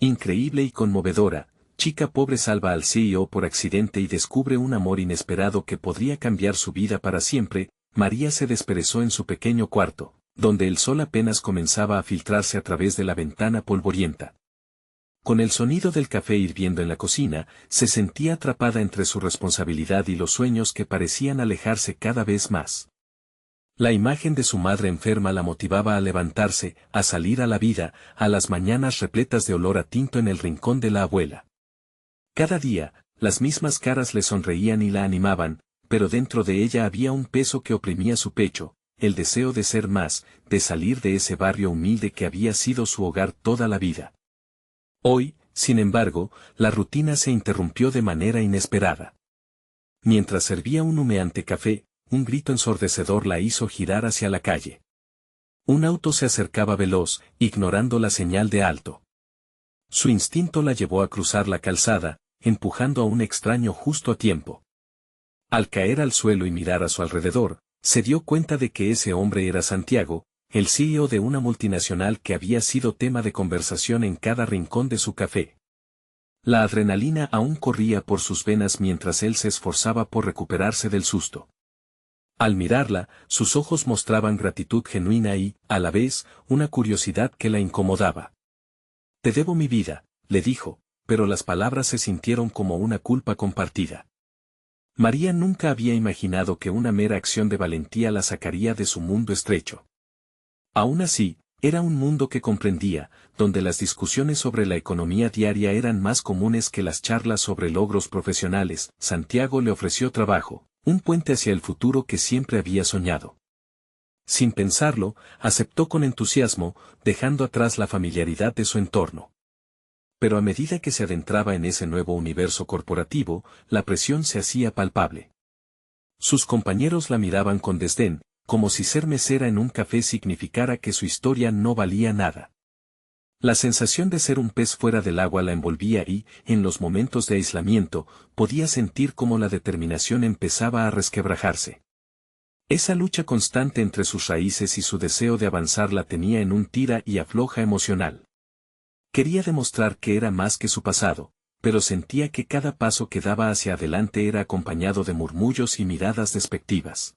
Increíble y conmovedora, chica pobre salva al CEO por accidente y descubre un amor inesperado que podría cambiar su vida para siempre. María se desperezó en su pequeño cuarto, donde el sol apenas comenzaba a filtrarse a través de la ventana polvorienta. Con el sonido del café hirviendo en la cocina, se sentía atrapada entre su responsabilidad y los sueños que parecían alejarse cada vez más. La imagen de su madre enferma la motivaba a levantarse, a salir a la vida, a las mañanas repletas de olor a tinto en el rincón de la abuela. Cada día, las mismas caras le sonreían y la animaban, pero dentro de ella había un peso que oprimía su pecho, el deseo de ser más, de salir de ese barrio humilde que había sido su hogar toda la vida. Hoy, sin embargo, la rutina se interrumpió de manera inesperada. Mientras servía un humeante café, un grito ensordecedor la hizo girar hacia la calle. Un auto se acercaba veloz, ignorando la señal de alto. Su instinto la llevó a cruzar la calzada, empujando a un extraño justo a tiempo. Al caer al suelo y mirar a su alrededor, se dio cuenta de que ese hombre era Santiago, el CEO de una multinacional que había sido tema de conversación en cada rincón de su café. La adrenalina aún corría por sus venas mientras él se esforzaba por recuperarse del susto. Al mirarla, sus ojos mostraban gratitud genuina y, a la vez, una curiosidad que la incomodaba. «Te debo mi vida», le dijo, pero las palabras se sintieron como una culpa compartida. María nunca había imaginado que una mera acción de valentía la sacaría de su mundo estrecho. Aún así, era un mundo que comprendía, donde las discusiones sobre la economía diaria eran más comunes que las charlas sobre logros profesionales. Santiago le ofreció trabajo, un puente hacia el futuro que siempre había soñado. Sin pensarlo, aceptó con entusiasmo, dejando atrás la familiaridad de su entorno. Pero a medida que se adentraba en ese nuevo universo corporativo, la presión se hacía palpable. Sus compañeros la miraban con desdén, como si ser mesera en un café significara que su historia no valía nada. La sensación de ser un pez fuera del agua la envolvía y, en los momentos de aislamiento, podía sentir cómo la determinación empezaba a resquebrajarse. Esa lucha constante entre sus raíces y su deseo de avanzar la tenía en un tira y afloja emocional. Quería demostrar que era más que su pasado, pero sentía que cada paso que daba hacia adelante era acompañado de murmullos y miradas despectivas.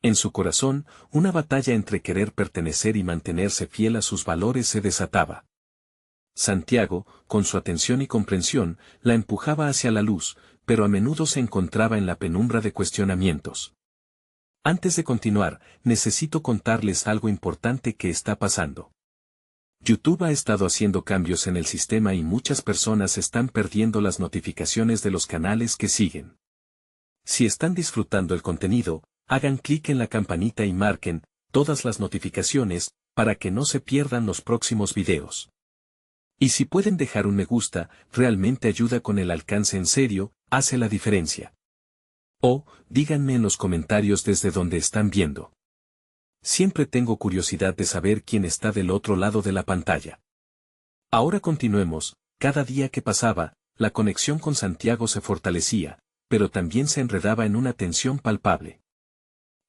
En su corazón, una batalla entre querer pertenecer y mantenerse fiel a sus valores se desataba. Santiago, con su atención y comprensión, la empujaba hacia la luz, pero a menudo se encontraba en la penumbra de cuestionamientos. Antes de continuar, necesito contarles algo importante que está pasando. YouTube ha estado haciendo cambios en el sistema y muchas personas están perdiendo las notificaciones de los canales que siguen. Si están disfrutando el contenido, hagan clic en la campanita y marquen todas las notificaciones para que no se pierdan los próximos videos. Y si pueden dejar un me gusta, realmente ayuda con el alcance en serio, hace la diferencia. O, díganme en los comentarios desde donde están viendo. Siempre tengo curiosidad de saber quién está del otro lado de la pantalla. Ahora continuemos. Cada día que pasaba, la conexión con Santiago se fortalecía, pero también se enredaba en una tensión palpable.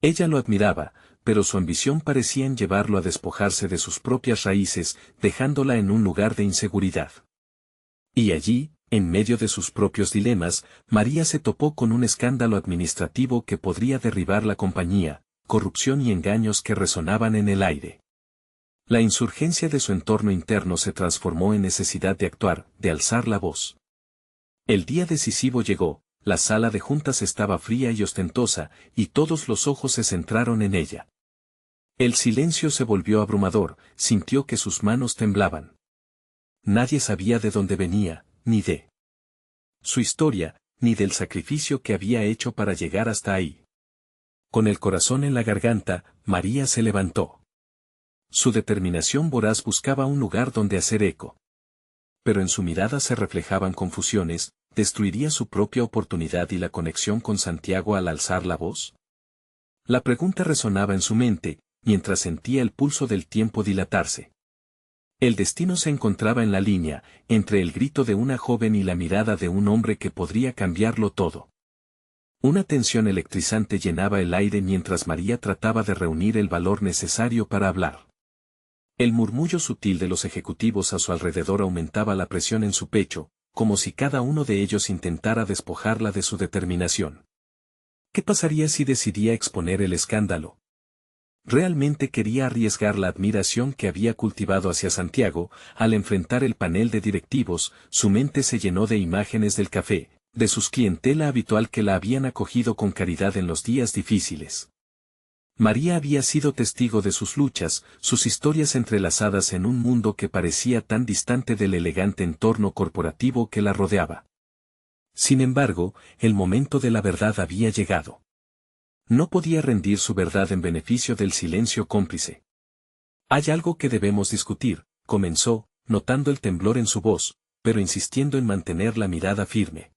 Ella lo admiraba, pero su ambición parecía llevarlo a despojarse de sus propias raíces, dejándola en un lugar de inseguridad. Y allí, en medio de sus propios dilemas, María se topó con un escándalo administrativo que podría derribar la compañía, corrupción y engaños que resonaban en el aire. La insurgencia de su entorno interno se transformó en necesidad de actuar, de alzar la voz. El día decisivo llegó. La sala de juntas estaba fría y ostentosa, y todos los ojos se centraron en ella. El silencio se volvió abrumador, sintió que sus manos temblaban. Nadie sabía de dónde venía, ni de su historia, ni del sacrificio que había hecho para llegar hasta ahí. Con el corazón en la garganta, María se levantó. Su determinación voraz buscaba un lugar donde hacer eco. Pero en su mirada se reflejaban confusiones. ¿Destruiría su propia oportunidad y la conexión con Santiago al alzar la voz? La pregunta resonaba en su mente, mientras sentía el pulso del tiempo dilatarse. El destino se encontraba en la línea, entre el grito de una joven y la mirada de un hombre que podría cambiarlo todo. Una tensión electrizante llenaba el aire mientras María trataba de reunir el valor necesario para hablar. El murmullo sutil de los ejecutivos a su alrededor aumentaba la presión en su pecho, como si cada uno de ellos intentara despojarla de su determinación. ¿Qué pasaría si decidía exponer el escándalo? Realmente quería arriesgar la admiración que había cultivado hacia Santiago. Al enfrentar el panel de directivos, su mente se llenó de imágenes del café, de sus clientela habitual que la habían acogido con caridad en los días difíciles. María había sido testigo de sus luchas, sus historias entrelazadas en un mundo que parecía tan distante del elegante entorno corporativo que la rodeaba. Sin embargo, el momento de la verdad había llegado. No podía rendir su verdad en beneficio del silencio cómplice. Hay algo que debemos discutir, comenzó, notando el temblor en su voz, pero insistiendo en mantener la mirada firme.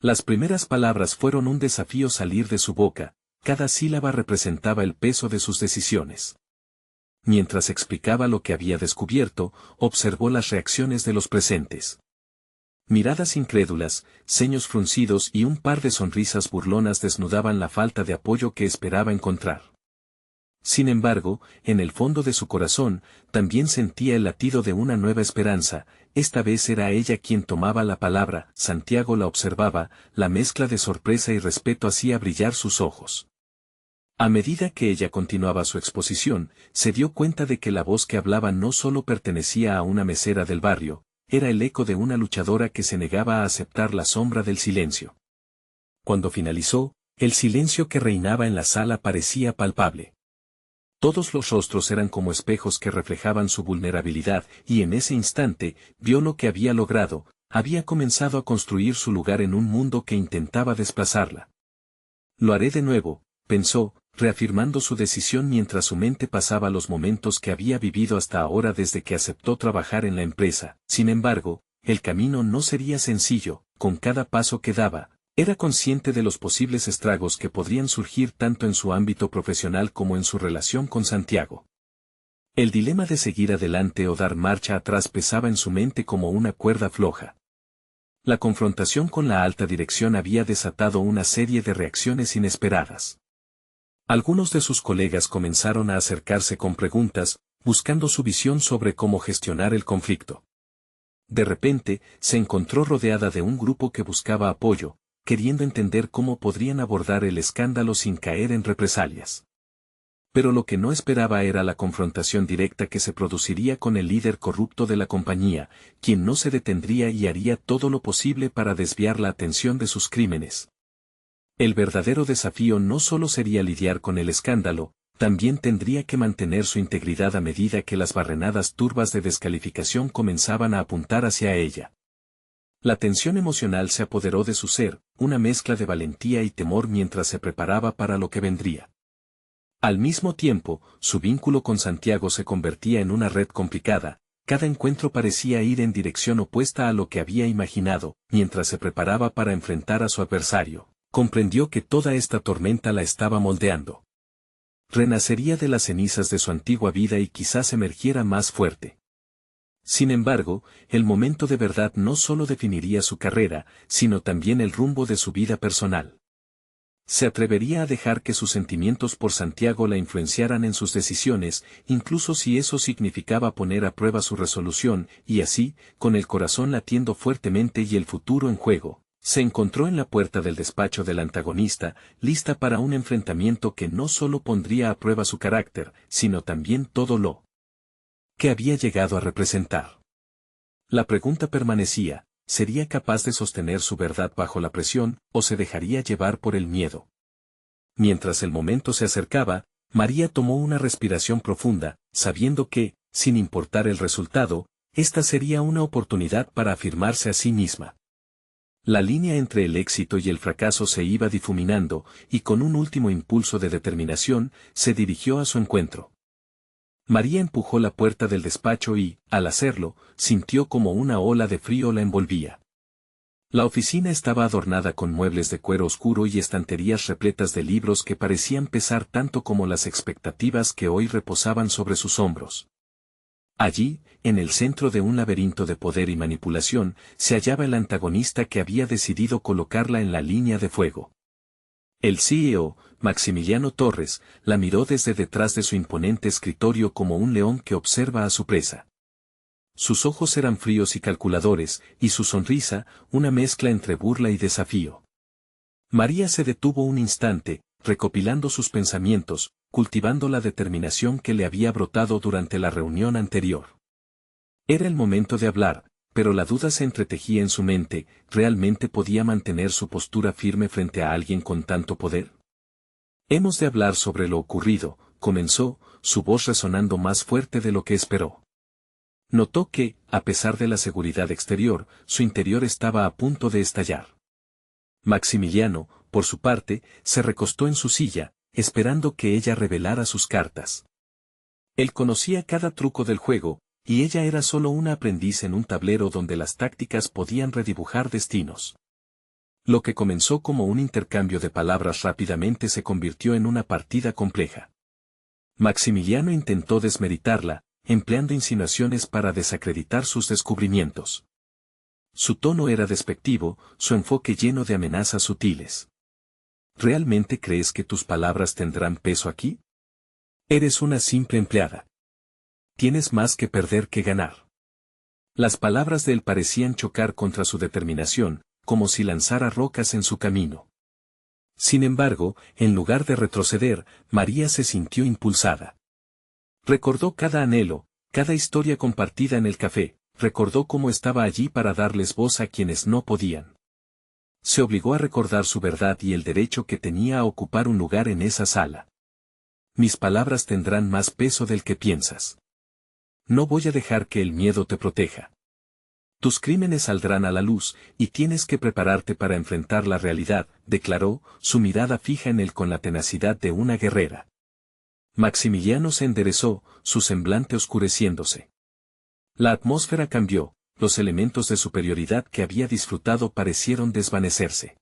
Las primeras palabras fueron un desafío salir de su boca, cada sílaba representaba el peso de sus decisiones. Mientras explicaba lo que había descubierto, observó las reacciones de los presentes. Miradas incrédulas, ceños fruncidos y un par de sonrisas burlonas desnudaban la falta de apoyo que esperaba encontrar. Sin embargo, en el fondo de su corazón, también sentía el latido de una nueva esperanza. Esta vez era ella quien tomaba la palabra. Santiago la observaba, la mezcla de sorpresa y respeto hacía brillar sus ojos. A medida que ella continuaba su exposición, se dio cuenta de que la voz que hablaba no solo pertenecía a una mesera del barrio, era el eco de una luchadora que se negaba a aceptar la sombra del silencio. Cuando finalizó, el silencio que reinaba en la sala parecía palpable. Todos los rostros eran como espejos que reflejaban su vulnerabilidad, y en ese instante, vio lo que había logrado, había comenzado a construir su lugar en un mundo que intentaba desplazarla. Lo haré de nuevo, pensó, reafirmando su decisión mientras su mente pasaba los momentos que había vivido hasta ahora desde que aceptó trabajar en la empresa. Sin embargo, el camino no sería sencillo, con cada paso que daba. Era consciente de los posibles estragos que podrían surgir tanto en su ámbito profesional como en su relación con Santiago. El dilema de seguir adelante o dar marcha atrás pesaba en su mente como una cuerda floja. La confrontación con la alta dirección había desatado una serie de reacciones inesperadas. Algunos de sus colegas comenzaron a acercarse con preguntas, buscando su visión sobre cómo gestionar el conflicto. De repente, se encontró rodeada de un grupo que buscaba apoyo, queriendo entender cómo podrían abordar el escándalo sin caer en represalias. Pero lo que no esperaba era la confrontación directa que se produciría con el líder corrupto de la compañía, quien no se detendría y haría todo lo posible para desviar la atención de sus crímenes. El verdadero desafío no solo sería lidiar con el escándalo, también tendría que mantener su integridad a medida que las barrenadas turbas de descalificación comenzaban a apuntar hacia ella. La tensión emocional se apoderó de su ser, una mezcla de valentía y temor mientras se preparaba para lo que vendría. Al mismo tiempo, su vínculo con Santiago se convertía en una red complicada, cada encuentro parecía ir en dirección opuesta a lo que había imaginado. Mientras se preparaba para enfrentar a su adversario, comprendió que toda esta tormenta la estaba moldeando. Renacería de las cenizas de su antigua vida y quizás emergiera más fuerte. Sin embargo, el momento de verdad no solo definiría su carrera, sino también el rumbo de su vida personal. Se atrevería a dejar que sus sentimientos por Santiago la influenciaran en sus decisiones, incluso si eso significaba poner a prueba su resolución, y así, con el corazón latiendo fuertemente y el futuro en juego, se encontró en la puerta del despacho del antagonista, lista para un enfrentamiento que no solo pondría a prueba su carácter, sino también todo lo que había llegado a representar. La pregunta permanecía, ¿sería capaz de sostener su verdad bajo la presión, o se dejaría llevar por el miedo? Mientras el momento se acercaba, María tomó una respiración profunda, sabiendo que, sin importar el resultado, esta sería una oportunidad para afirmarse a sí misma. La línea entre el éxito y el fracaso se iba difuminando, y con un último impulso de determinación, se dirigió a su encuentro. María empujó la puerta del despacho y, al hacerlo, sintió como una ola de frío la envolvía. La oficina estaba adornada con muebles de cuero oscuro y estanterías repletas de libros que parecían pesar tanto como las expectativas que hoy reposaban sobre sus hombros. Allí, en el centro de un laberinto de poder y manipulación, se hallaba el antagonista que había decidido colocarla en la línea de fuego. El CEO, Maximiliano Torres, la miró desde detrás de su imponente escritorio como un león que observa a su presa. Sus ojos eran fríos y calculadores, y su sonrisa, una mezcla entre burla y desafío. María se detuvo un instante, recopilando sus pensamientos, cultivando la determinación que le había brotado durante la reunión anterior. Era el momento de hablar, pero la duda se entretejía en su mente, ¿realmente podía mantener su postura firme frente a alguien con tanto poder? Hemos de hablar sobre lo ocurrido, comenzó, su voz resonando más fuerte de lo que esperó. Notó que, a pesar de la seguridad exterior, su interior estaba a punto de estallar. Maximiliano, por su parte, se recostó en su silla, esperando que ella revelara sus cartas. Él conocía cada truco del juego, y ella era solo una aprendiz en un tablero donde las tácticas podían redibujar destinos. Lo que comenzó como un intercambio de palabras rápidamente se convirtió en una partida compleja. Maximiliano intentó desmeritarla, empleando insinuaciones para desacreditar sus descubrimientos. Su tono era despectivo, su enfoque lleno de amenazas sutiles. ¿Realmente crees que tus palabras tendrán peso aquí? Eres una simple empleada. Tienes más que perder que ganar. Las palabras de él parecían chocar contra su determinación, como si lanzara rocas en su camino. Sin embargo, en lugar de retroceder, María se sintió impulsada. Recordó cada anhelo, cada historia compartida en el café, recordó cómo estaba allí para darles voz a quienes no podían. Se obligó a recordar su verdad y el derecho que tenía a ocupar un lugar en esa sala. Mis palabras tendrán más peso del que piensas. No voy a dejar que el miedo te proteja. Tus crímenes saldrán a la luz, y tienes que prepararte para enfrentar la realidad, declaró, su mirada fija en él con la tenacidad de una guerrera. Maximiliano se enderezó, su semblante oscureciéndose. La atmósfera cambió, los elementos de superioridad que había disfrutado parecieron desvanecerse.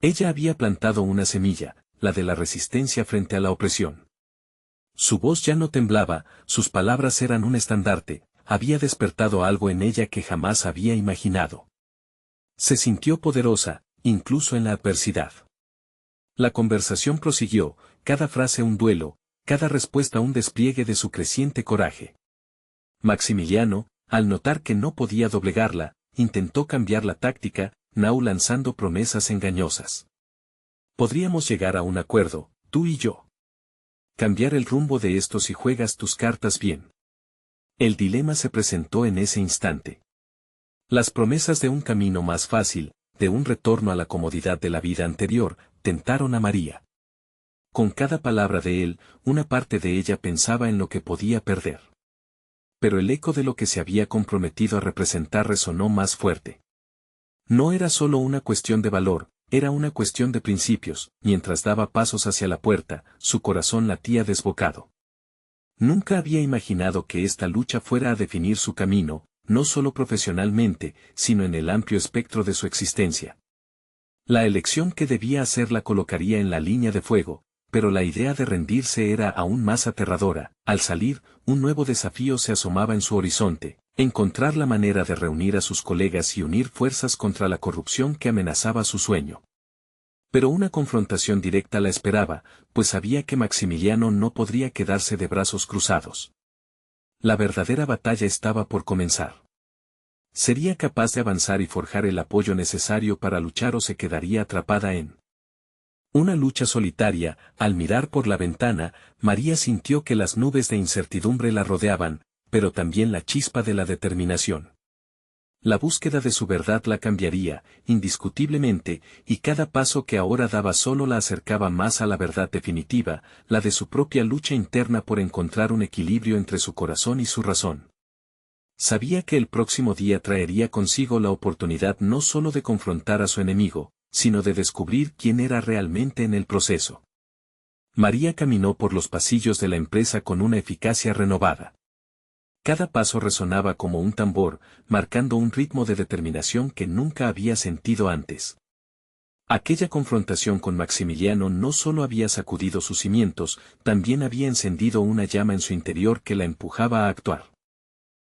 Ella había plantado una semilla, la de la resistencia frente a la opresión. Su voz ya no temblaba, sus palabras eran un estandarte, había despertado algo en ella que jamás había imaginado. Se sintió poderosa, incluso en la adversidad. La conversación prosiguió, cada frase un duelo, cada respuesta un despliegue de su creciente coraje. Maximiliano, al notar que no podía doblegarla, intentó cambiar la táctica, lanzando promesas engañosas. Podríamos llegar a un acuerdo, tú y yo. Cambiar el rumbo de esto si juegas tus cartas bien. El dilema se presentó en ese instante. Las promesas de un camino más fácil, de un retorno a la comodidad de la vida anterior, tentaron a María. Con cada palabra de él, una parte de ella pensaba en lo que podía perder. Pero el eco de lo que se había comprometido a representar resonó más fuerte. No era solo una cuestión de valor, era una cuestión de principios. Mientras daba pasos hacia la puerta, su corazón latía desbocado. Nunca había imaginado que esta lucha fuera a definir su camino, no solo profesionalmente, sino en el amplio espectro de su existencia. La elección que debía hacer la colocaría en la línea de fuego, pero la idea de rendirse era aún más aterradora. Al salir, un nuevo desafío se asomaba en su horizonte, encontrar la manera de reunir a sus colegas y unir fuerzas contra la corrupción que amenazaba su sueño. Pero una confrontación directa la esperaba, pues sabía que Maximiliano no podría quedarse de brazos cruzados. La verdadera batalla estaba por comenzar. ¿Sería capaz de avanzar y forjar el apoyo necesario para luchar o se quedaría atrapada en una lucha solitaria? Al mirar por la ventana, María sintió que las nubes de incertidumbre la rodeaban, pero también la chispa de la determinación. La búsqueda de su verdad la cambiaría, indiscutiblemente, y cada paso que ahora daba solo la acercaba más a la verdad definitiva, la de su propia lucha interna por encontrar un equilibrio entre su corazón y su razón. Sabía que el próximo día traería consigo la oportunidad no solo de confrontar a su enemigo, sino de descubrir quién era realmente en el proceso. María caminó por los pasillos de la empresa con una eficacia renovada. Cada paso resonaba como un tambor, marcando un ritmo de determinación que nunca había sentido antes. Aquella confrontación con Maximiliano no solo había sacudido sus cimientos, también había encendido una llama en su interior que la empujaba a actuar.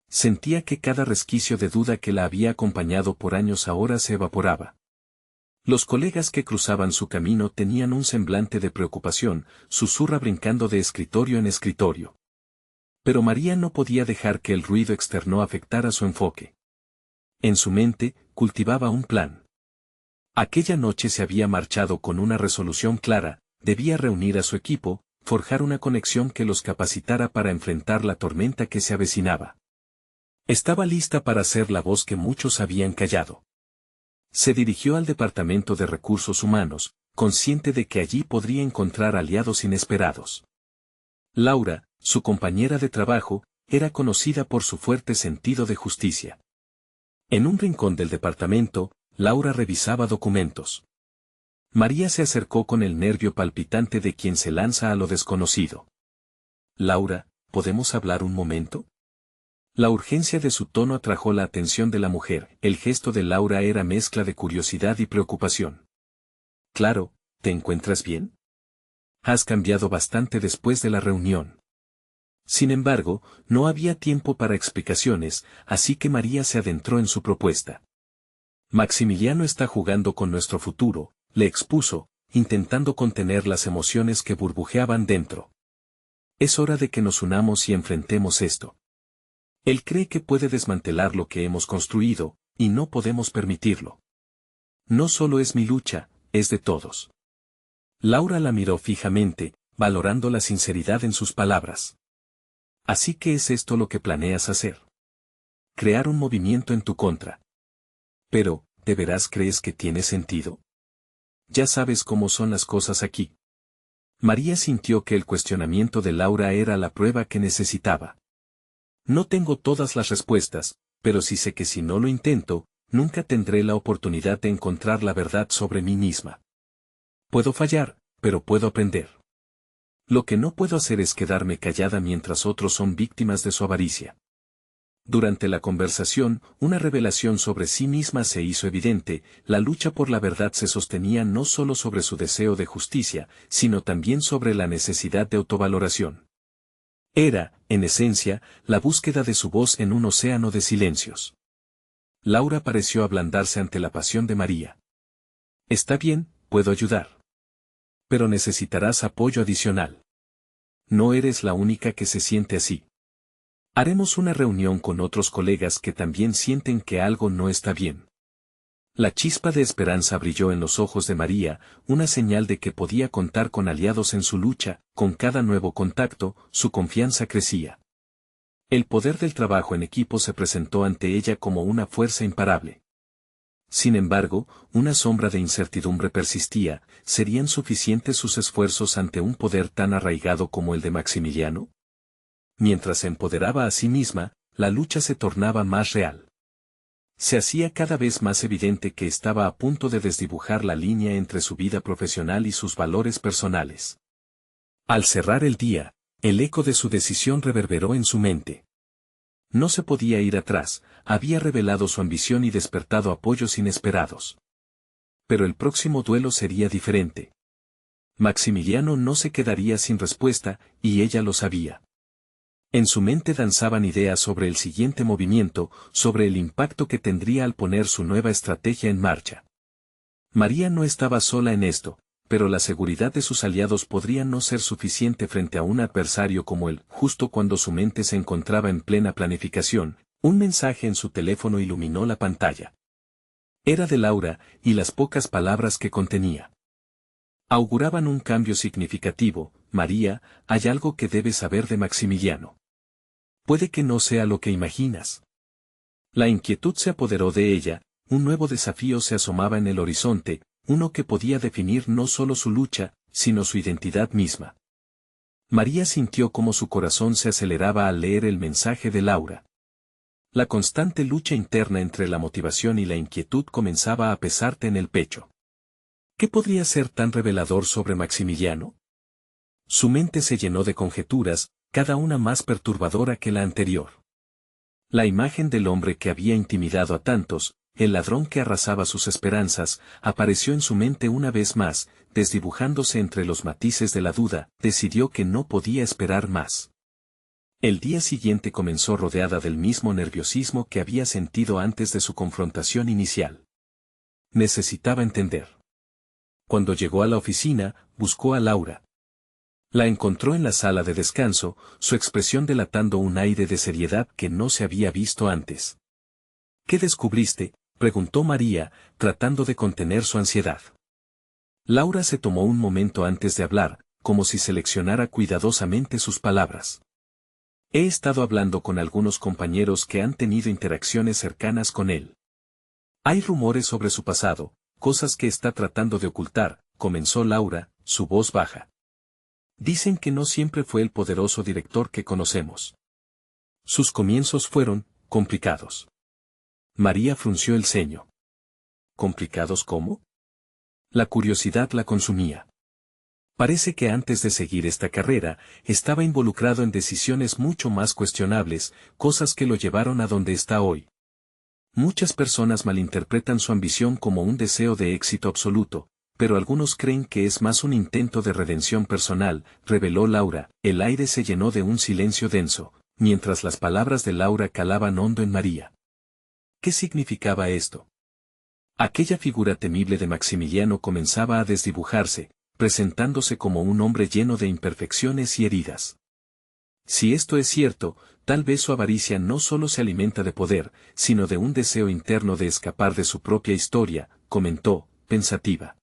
Sentía que cada resquicio de duda que la había acompañado por años ahora se evaporaba. Los colegas que cruzaban su camino tenían un semblante de preocupación, susurra brincando de escritorio en escritorio. Pero María no podía dejar que el ruido externo afectara su enfoque. En su mente, cultivaba un plan. Aquella noche se había marchado con una resolución clara, debía reunir a su equipo, forjar una conexión que los capacitara para enfrentar la tormenta que se avecinaba. Estaba lista para ser la voz que muchos habían callado. Se dirigió al Departamento de Recursos Humanos, consciente de que allí podría encontrar aliados inesperados. Laura, su compañera de trabajo, era conocida por su fuerte sentido de justicia. En un rincón del departamento, Laura revisaba documentos. María se acercó con el nervio palpitante de quien se lanza a lo desconocido. Laura, ¿podemos hablar un momento? La urgencia de su tono atrajo la atención de la mujer. El gesto de Laura era mezcla de curiosidad y preocupación. Claro, ¿te encuentras bien? Has cambiado bastante después de la reunión. Sin embargo, no había tiempo para explicaciones, así que María se adentró en su propuesta. Maximiliano está jugando con nuestro futuro, le expuso, intentando contener las emociones que burbujeaban dentro. Es hora de que nos unamos y enfrentemos esto. Él cree que puede desmantelar lo que hemos construido, y no podemos permitirlo. No solo es mi lucha, es de todos. Laura la miró fijamente, valorando la sinceridad en sus palabras. Así que es esto lo que planeas hacer. Crear un movimiento en tu contra. Pero, ¿de veras crees que tiene sentido? Ya sabes cómo son las cosas aquí. María sintió que el cuestionamiento de Laura era la prueba que necesitaba. No tengo todas las respuestas, pero sí sé que si no lo intento, nunca tendré la oportunidad de encontrar la verdad sobre mí misma. Puedo fallar, pero puedo aprender. Lo que no puedo hacer es quedarme callada mientras otros son víctimas de su avaricia. Durante la conversación, una revelación sobre sí misma se hizo evidente, la lucha por la verdad se sostenía no solo sobre su deseo de justicia, sino también sobre la necesidad de autovaloración. Era, en esencia, la búsqueda de su voz en un océano de silencios. Laura pareció ablandarse ante la pasión de María. Está bien, puedo ayudar. Pero necesitarás apoyo adicional. No eres la única que se siente así. Haremos una reunión con otros colegas que también sienten que algo no está bien. La chispa de esperanza brilló en los ojos de María, una señal de que podía contar con aliados en su lucha. Con cada nuevo contacto, su confianza crecía. El poder del trabajo en equipo se presentó ante ella como una fuerza imparable. Sin embargo, una sombra de incertidumbre persistía. ¿Serían suficientes sus esfuerzos ante un poder tan arraigado como el de Maximiliano? Mientras se empoderaba a sí misma, la lucha se tornaba más real. Se hacía cada vez más evidente que estaba a punto de desdibujar la línea entre su vida profesional y sus valores personales. Al cerrar el día, el eco de su decisión reverberó en su mente. No se podía ir atrás, había revelado su ambición y despertado apoyos inesperados. Pero el próximo duelo sería diferente. Maximiliano no se quedaría sin respuesta, y ella lo sabía. En su mente danzaban ideas sobre el siguiente movimiento, sobre el impacto que tendría al poner su nueva estrategia en marcha. María no estaba sola en esto, pero la seguridad de sus aliados podría no ser suficiente frente a un adversario como él. Justo cuando su mente se encontraba en plena planificación, un mensaje en su teléfono iluminó la pantalla. Era de Laura, y las pocas palabras que contenía auguraban un cambio significativo. María, hay algo que debes saber de Maximiliano. Puede que no sea lo que imaginas. La inquietud se apoderó de ella, un nuevo desafío se asomaba en el horizonte, uno que podía definir no solo su lucha, sino su identidad misma. María sintió cómo su corazón se aceleraba al leer el mensaje de Laura. La constante lucha interna entre la motivación y la inquietud comenzaba a pesarte en el pecho. ¿Qué podría ser tan revelador sobre Maximiliano? Su mente se llenó de conjeturas, cada una más perturbadora que la anterior. La imagen del hombre que había intimidado a tantos, el ladrón que arrasaba sus esperanzas, apareció en su mente una vez más, desdibujándose entre los matices de la duda. Decidió que no podía esperar más. El día siguiente comenzó rodeada del mismo nerviosismo que había sentido antes de su confrontación inicial. Necesitaba entender. Cuando llegó a la oficina, buscó a Laura. La encontró en la sala de descanso, su expresión delatando un aire de seriedad que no se había visto antes. ¿Qué descubriste?, preguntó María, tratando de contener su ansiedad. Laura se tomó un momento antes de hablar, como si seleccionara cuidadosamente sus palabras. He estado hablando con algunos compañeros que han tenido interacciones cercanas con él. Hay rumores sobre su pasado, cosas que está tratando de ocultar, comenzó Laura, su voz baja. Dicen que no siempre fue el poderoso director que conocemos. Sus comienzos fueron complicados. María frunció el ceño. ¿Complicados cómo? La curiosidad la consumía. Parece que antes de seguir esta carrera, estaba involucrado en decisiones mucho más cuestionables, cosas que lo llevaron a donde está hoy. Muchas personas malinterpretan su ambición como un deseo de éxito absoluto, pero algunos creen que es más un intento de redención personal, reveló Laura. El aire se llenó de un silencio denso, mientras las palabras de Laura calaban hondo en María. ¿Qué significaba esto? Aquella figura temible de Maximiliano comenzaba a desdibujarse, presentándose como un hombre lleno de imperfecciones y heridas. Si esto es cierto, tal vez su avaricia no solo se alimenta de poder, sino de un deseo interno de escapar de su propia historia, comentó, pensativa.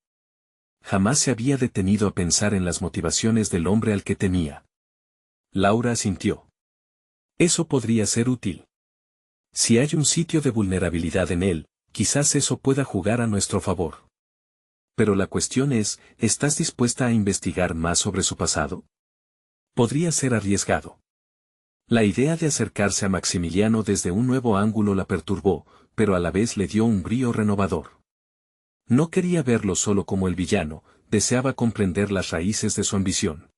Jamás se había detenido a pensar en las motivaciones del hombre al que temía. Laura asintió. Eso podría ser útil. Si hay un sitio de vulnerabilidad en él, quizás eso pueda jugar a nuestro favor. Pero la cuestión es, ¿estás dispuesta a investigar más sobre su pasado? Podría ser arriesgado. La idea de acercarse a Maximiliano desde un nuevo ángulo la perturbó, pero a la vez le dio un brío renovador. No quería verlo solo como el villano, deseaba comprender las raíces de su ambición.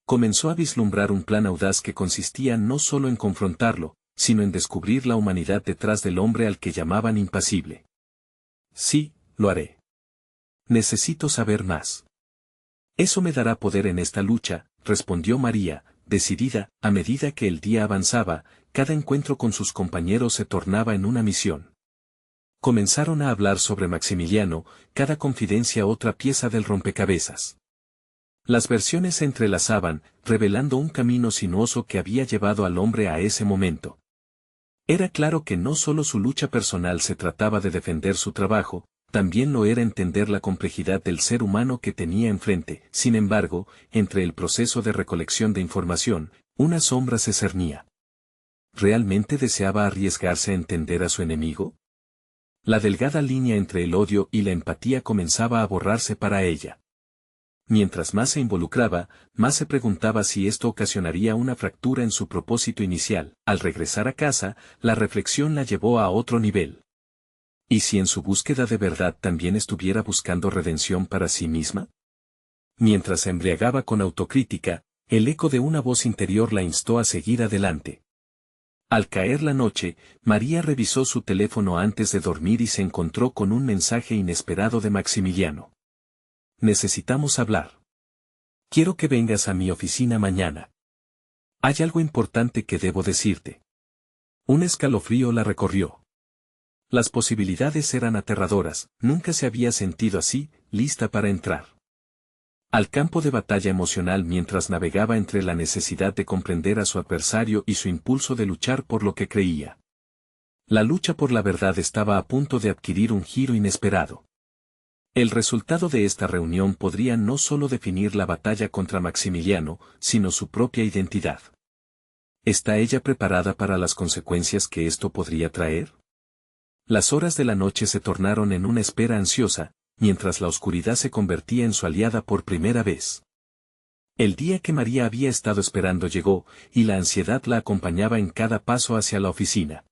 Comenzó a vislumbrar un plan audaz que consistía no solo en confrontarlo, sino en descubrir la humanidad detrás del hombre al que llamaban impasible. Sí, lo haré. Necesito saber más. Eso me dará poder en esta lucha, respondió María, decidida. A medida que el día avanzaba, cada encuentro con sus compañeros se tornaba en una misión. Comenzaron a hablar sobre Maximiliano, cada confidencia otra pieza del rompecabezas. Las versiones se entrelazaban, revelando un camino sinuoso que había llevado al hombre a ese momento. Era claro que no solo su lucha personal se trataba de defender su trabajo, también lo era entender la complejidad del ser humano que tenía enfrente. Sin embargo, entre el proceso de recolección de información, una sombra se cernía. ¿Realmente deseaba arriesgarse a entender a su enemigo? La delgada línea entre el odio y la empatía comenzaba a borrarse para ella. Mientras más se involucraba, más se preguntaba si esto ocasionaría una fractura en su propósito inicial. Al regresar a casa, la reflexión la llevó a otro nivel. ¿Y si en su búsqueda de verdad también estuviera buscando redención para sí misma? Mientras se embriagaba con autocrítica, el eco de una voz interior la instó a seguir adelante. Al caer la noche, María revisó su teléfono antes de dormir y se encontró con un mensaje inesperado de Maximiliano. Necesitamos hablar. Quiero que vengas a mi oficina mañana. Hay algo importante que debo decirte. Un escalofrío la recorrió. Las posibilidades eran aterradoras, nunca se había sentido así, lista para entrar al campo de batalla emocional mientras navegaba entre la necesidad de comprender a su adversario y su impulso de luchar por lo que creía. La lucha por la verdad estaba a punto de adquirir un giro inesperado. El resultado de esta reunión podría no solo definir la batalla contra Maximiliano, sino su propia identidad. ¿Está ella preparada para las consecuencias que esto podría traer? Las horas de la noche se tornaron en una espera ansiosa, mientras la oscuridad se convertía en su aliada por primera vez. El día que María había estado esperando llegó, y la ansiedad la acompañaba en cada paso hacia la oficina.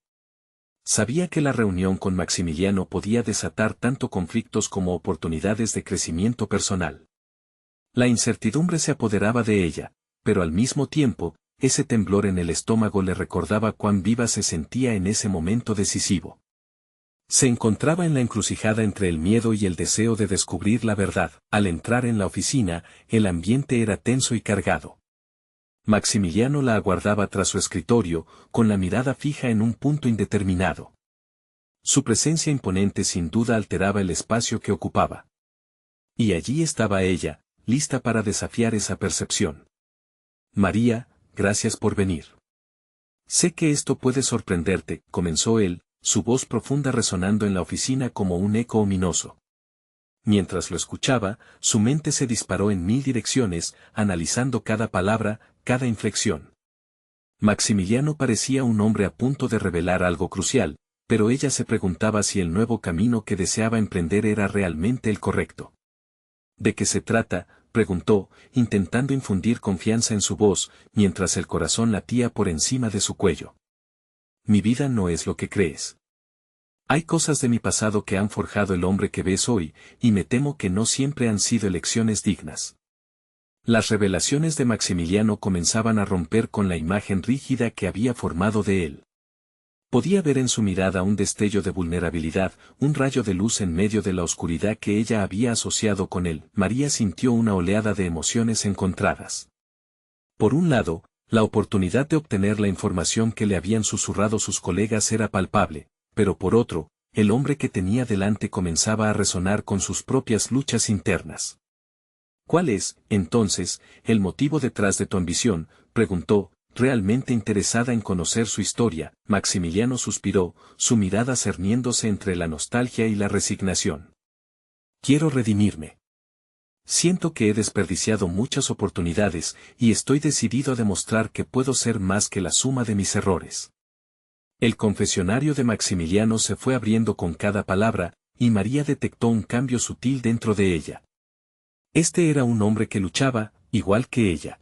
Sabía que la reunión con Maximiliano podía desatar tanto conflictos como oportunidades de crecimiento personal. La incertidumbre se apoderaba de ella, pero al mismo tiempo, ese temblor en el estómago le recordaba cuán viva se sentía en ese momento decisivo. Se encontraba en la encrucijada entre el miedo y el deseo de descubrir la verdad. Al entrar en la oficina, el ambiente era tenso y cargado. Maximiliano la aguardaba tras su escritorio, con la mirada fija en un punto indeterminado. Su presencia imponente sin duda alteraba el espacio que ocupaba. Y allí estaba ella, lista para desafiar esa percepción. María, gracias por venir. Sé que esto puede sorprenderte, comenzó él, su voz profunda resonando en la oficina como un eco ominoso. Mientras lo escuchaba, su mente se disparó en 1000 direcciones, analizando cada palabra, cada inflexión. Maximiliano parecía un hombre a punto de revelar algo crucial, pero ella se preguntaba si el nuevo camino que deseaba emprender era realmente el correcto. ¿De qué se trata?, preguntó, intentando infundir confianza en su voz, mientras el corazón latía por encima de su cuello. Mi vida no es lo que crees. Hay cosas de mi pasado que han forjado el hombre que ves hoy, y me temo que no siempre han sido elecciones dignas. Las revelaciones de Maximiliano comenzaban a romper con la imagen rígida que había formado de él. Podía ver en su mirada un destello de vulnerabilidad, un rayo de luz en medio de la oscuridad que ella había asociado con él. María sintió una oleada de emociones encontradas. Por un lado, la oportunidad de obtener la información que le habían susurrado sus colegas era palpable, pero por otro, el hombre que tenía delante comenzaba a resonar con sus propias luchas internas. ¿Cuál es, entonces, el motivo detrás de tu ambición?, preguntó, realmente interesada en conocer su historia. Maximiliano suspiró, su mirada cerniéndose entre la nostalgia y la resignación. Quiero redimirme. Siento que he desperdiciado muchas oportunidades, y estoy decidido a demostrar que puedo ser más que la suma de mis errores. El confesionario de Maximiliano se fue abriendo con cada palabra, y María detectó un cambio sutil dentro de ella. Este era un hombre que luchaba, igual que ella.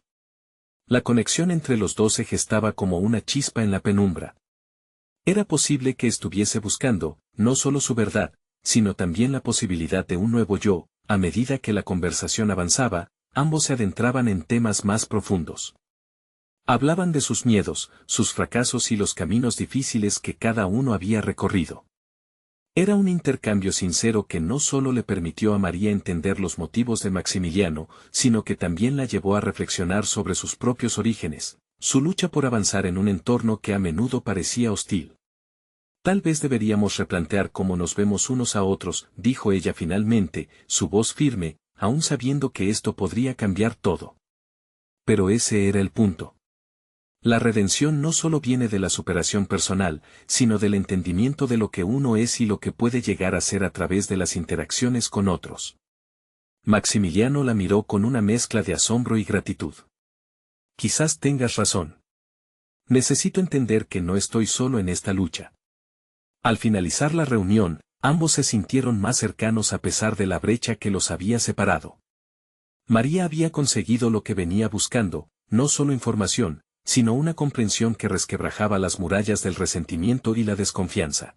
La conexión entre los dos se gestaba como una chispa en la penumbra. Era posible que estuviese buscando, no solo su verdad, sino también la posibilidad de un nuevo yo. A medida que la conversación avanzaba, ambos se adentraban en temas más profundos. Hablaban de sus miedos, sus fracasos y los caminos difíciles que cada uno había recorrido. Era un intercambio sincero que no solo le permitió a María entender los motivos de Maximiliano, sino que también la llevó a reflexionar sobre sus propios orígenes, su lucha por avanzar en un entorno que a menudo parecía hostil. Tal vez deberíamos replantear cómo nos vemos unos a otros, dijo ella finalmente, su voz firme, aún sabiendo que esto podría cambiar todo. Pero ese era el punto. La redención no solo viene de la superación personal, sino del entendimiento de lo que uno es y lo que puede llegar a ser a través de las interacciones con otros. Maximiliano la miró con una mezcla de asombro y gratitud. Quizás tengas razón. Necesito entender que no estoy solo en esta lucha. Al finalizar la reunión, ambos se sintieron más cercanos a pesar de la brecha que los había separado. María había conseguido lo que venía buscando, no solo información, sino una comprensión que resquebrajaba las murallas del resentimiento y la desconfianza.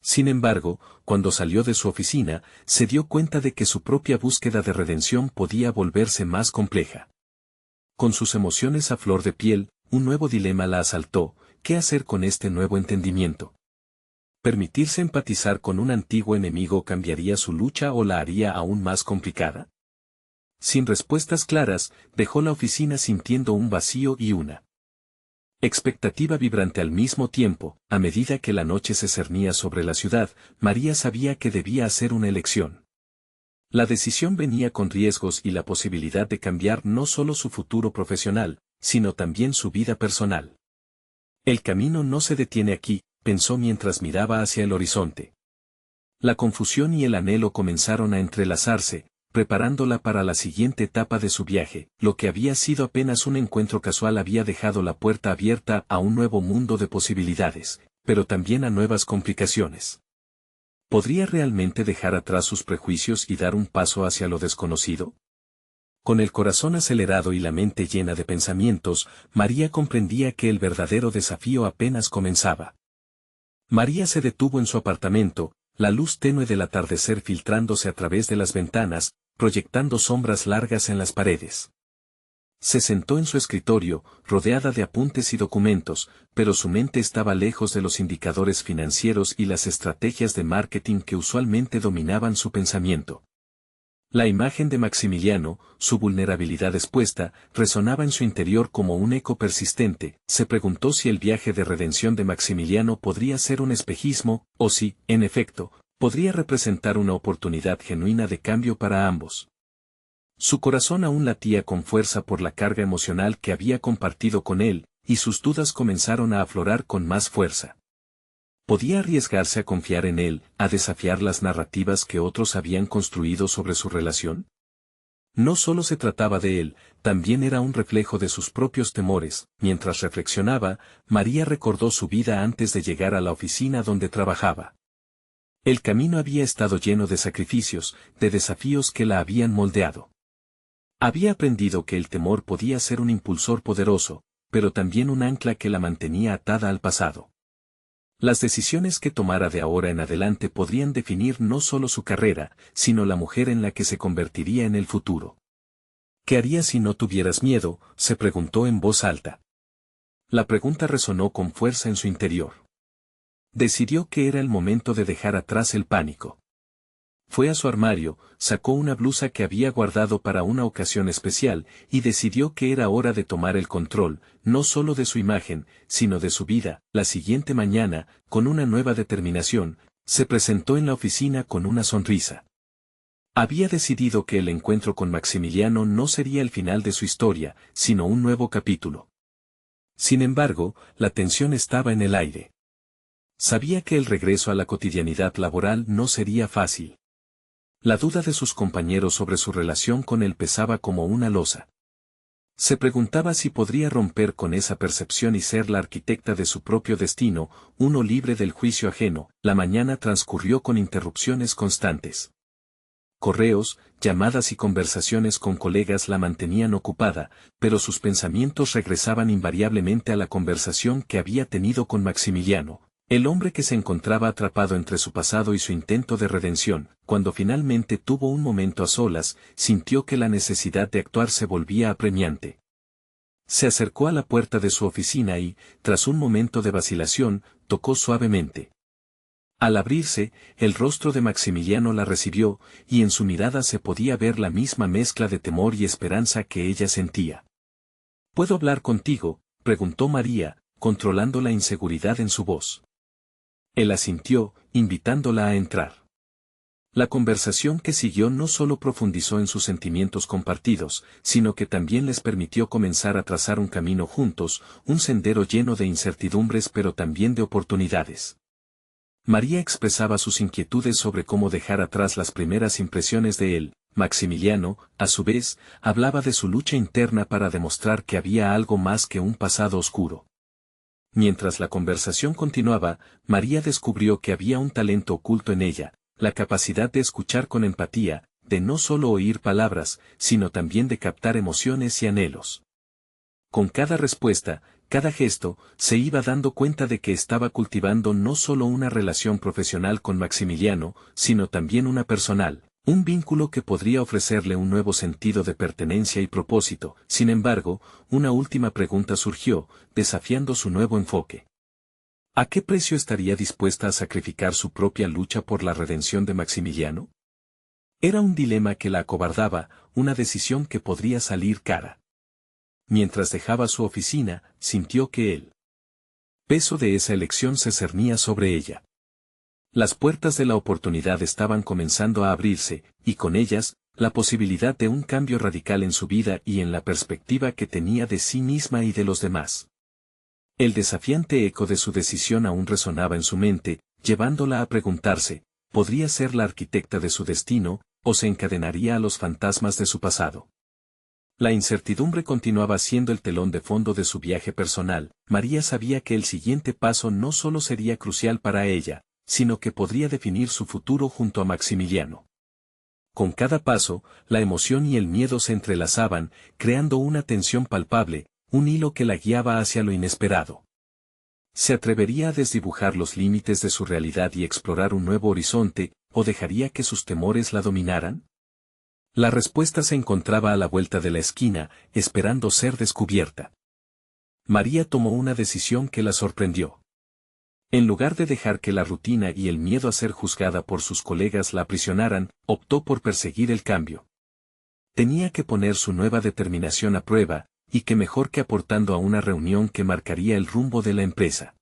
Sin embargo, cuando salió de su oficina, se dio cuenta de que su propia búsqueda de redención podía volverse más compleja. Con sus emociones a flor de piel, un nuevo dilema la asaltó: ¿qué hacer con este nuevo entendimiento? ¿Permitirse empatizar con un antiguo enemigo cambiaría su lucha o la haría aún más complicada? Sin respuestas claras, dejó la oficina sintiendo un vacío y una expectativa vibrante al mismo tiempo. A medida que la noche se cernía sobre la ciudad, María sabía que debía hacer una elección. La decisión venía con riesgos y la posibilidad de cambiar no solo su futuro profesional, sino también su vida personal. El camino no se detiene aquí, pensó mientras miraba hacia el horizonte. La confusión y el anhelo comenzaron a entrelazarse, preparándola para la siguiente etapa de su viaje. Lo que había sido apenas un encuentro casual había dejado la puerta abierta a un nuevo mundo de posibilidades, pero también a nuevas complicaciones. ¿Podría realmente dejar atrás sus prejuicios y dar un paso hacia lo desconocido? Con el corazón acelerado y la mente llena de pensamientos, María comprendía que el verdadero desafío apenas comenzaba. María se detuvo en su apartamento, la luz tenue del atardecer filtrándose a través de las ventanas, proyectando sombras largas en las paredes. Se sentó en su escritorio, rodeada de apuntes y documentos, pero su mente estaba lejos de los indicadores financieros y las estrategias de marketing que usualmente dominaban su pensamiento. La imagen de Maximiliano, su vulnerabilidad expuesta, resonaba en su interior como un eco persistente. Se preguntó si el viaje de redención de Maximiliano podría ser un espejismo, o si, en efecto, podría representar una oportunidad genuina de cambio para ambos. Su corazón aún latía con fuerza por la carga emocional que había compartido con él, y sus dudas comenzaron a aflorar con más fuerza. ¿Podía arriesgarse a confiar en él, a desafiar las narrativas que otros habían construido sobre su relación? No solo se trataba de él, también era un reflejo de sus propios temores. Mientras reflexionaba, María recordó su vida antes de llegar a la oficina donde trabajaba. El camino había estado lleno de sacrificios, de desafíos que la habían moldeado. Había aprendido que el temor podía ser un impulsor poderoso, pero también un ancla que la mantenía atada al pasado. Las decisiones que tomara de ahora en adelante podrían definir no solo su carrera, sino la mujer en la que se convertiría en el futuro. ¿Qué harías si no tuvieras miedo?, se preguntó en voz alta. La pregunta resonó con fuerza en su interior. Decidió que era el momento de dejar atrás el pánico. Fue a su armario, sacó una blusa que había guardado para una ocasión especial, y decidió que era hora de tomar el control, no solo de su imagen, sino de su vida. La siguiente mañana, con una nueva determinación, se presentó en la oficina con una sonrisa. Había decidido que el encuentro con Maximiliano no sería el final de su historia, sino un nuevo capítulo. Sin embargo, la tensión estaba en el aire. Sabía que el regreso a la cotidianidad laboral no sería fácil. La duda de sus compañeros sobre su relación con él pesaba como una losa. Se preguntaba si podría romper con esa percepción y ser la arquitecta de su propio destino, uno libre del juicio ajeno. La mañana transcurrió con interrupciones constantes. Correos, llamadas y conversaciones con colegas la mantenían ocupada, pero sus pensamientos regresaban invariablemente a la conversación que había tenido con Maximiliano. El hombre que se encontraba atrapado entre su pasado y su intento de redención. Cuando finalmente tuvo un momento a solas, sintió que la necesidad de actuar se volvía apremiante. Se acercó a la puerta de su oficina y, tras un momento de vacilación, tocó suavemente. Al abrirse, el rostro de Maximiliano la recibió, y en su mirada se podía ver la misma mezcla de temor y esperanza que ella sentía. ¿Puedo hablar contigo?, preguntó María, controlando la inseguridad en su voz. Él asintió, invitándola a entrar. La conversación que siguió no solo profundizó en sus sentimientos compartidos, sino que también les permitió comenzar a trazar un camino juntos, un sendero lleno de incertidumbres pero también de oportunidades. María expresaba sus inquietudes sobre cómo dejar atrás las primeras impresiones de él. Maximiliano, a su vez, hablaba de su lucha interna para demostrar que había algo más que un pasado oscuro. Mientras la conversación continuaba, María descubrió que había un talento oculto en ella, la capacidad de escuchar con empatía, de no solo oír palabras, sino también de captar emociones y anhelos. Con cada respuesta, cada gesto, se iba dando cuenta de que estaba cultivando no solo una relación profesional con Maximiliano, sino también una personal. Un vínculo que podría ofrecerle un nuevo sentido de pertenencia y propósito. Sin embargo, una última pregunta surgió, desafiando su nuevo enfoque. ¿A qué precio estaría dispuesta a sacrificar su propia lucha por la redención de Maximiliano? Era un dilema que la acobardaba, una decisión que podría salir cara. Mientras dejaba su oficina, sintió que el peso de esa elección se cernía sobre ella. Las puertas de la oportunidad estaban comenzando a abrirse, y con ellas, la posibilidad de un cambio radical en su vida y en la perspectiva que tenía de sí misma y de los demás. El desafiante eco de su decisión aún resonaba en su mente, llevándola a preguntarse, ¿podría ser la arquitecta de su destino, o se encadenaría a los fantasmas de su pasado? La incertidumbre continuaba siendo el telón de fondo de su viaje personal. María sabía que el siguiente paso no solo sería crucial para ella, sino que podría definir su futuro junto a Maximiliano. Con cada paso, la emoción y el miedo se entrelazaban, creando una tensión palpable, un hilo que la guiaba hacia lo inesperado. ¿Se atrevería a desdibujar los límites de su realidad y explorar un nuevo horizonte, o dejaría que sus temores la dominaran? La respuesta se encontraba a la vuelta de la esquina, esperando ser descubierta. María tomó una decisión que la sorprendió. En lugar de dejar que la rutina y el miedo a ser juzgada por sus colegas la aprisionaran, optó por perseguir el cambio. Tenía que poner su nueva determinación a prueba, y qué mejor que aportando a una reunión que marcaría el rumbo de la empresa.